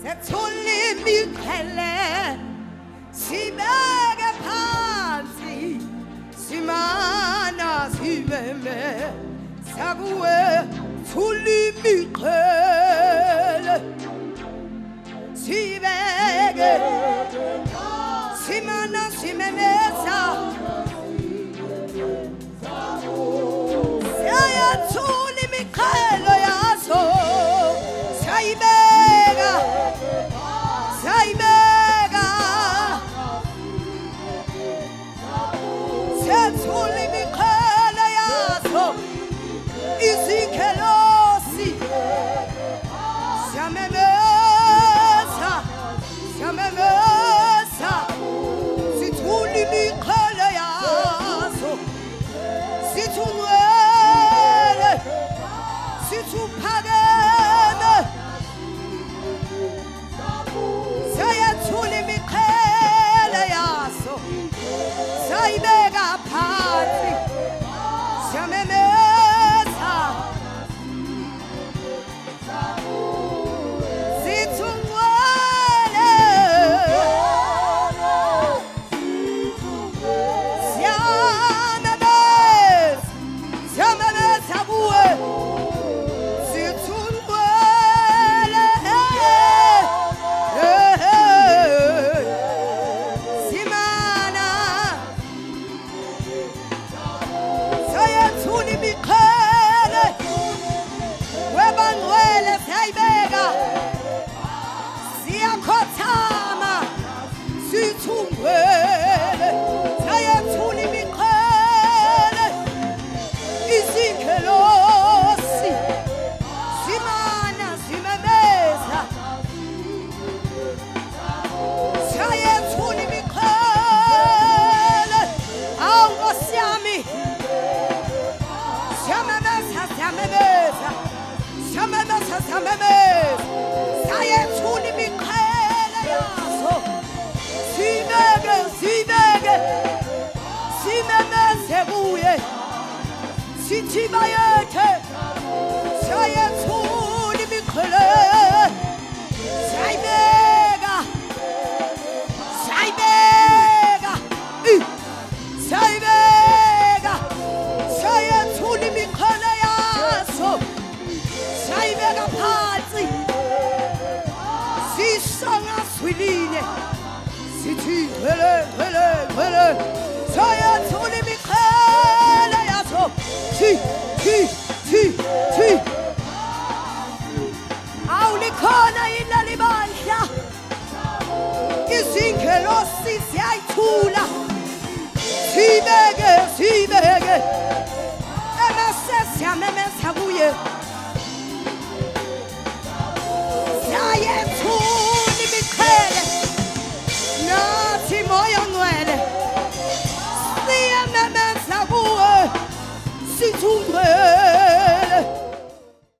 Setuli mikele Sibege pansi Simana simeme Sague Tuli mikele Sibege Simana simeme Saya tuli mikele yaso Saibega Saibega Setuli mikele yaso Izikelosi Siamemesa Siamemesa Situli mikele yaso Situwele Situpagene Sayatuli mikele yaso Saibega pati Siamemesa Situwele Siamemesa Siamemesa buwe Situwele Simana Sayatuli mikele Webangwele Saibega Siyakhotama Situwele Sayatuli mikele Izikelosi Simana simemeza Sayatuli mikele Awosiami Siamemeza siamemeza Siamemeza siamemeza Sayatuli mikele yaso Simege simege Simemeze buye Sitibayete Sayatuli mikele Saibega Saibega Saibega Sayatuli mikele yaso Saibega phansi Sisonga swilile Sithi wele wele wele Sayatuli mikele yaso Ti Awulikhona ila libandla Izingelosi siyayithula Sibeke Emese siyamemeza kuye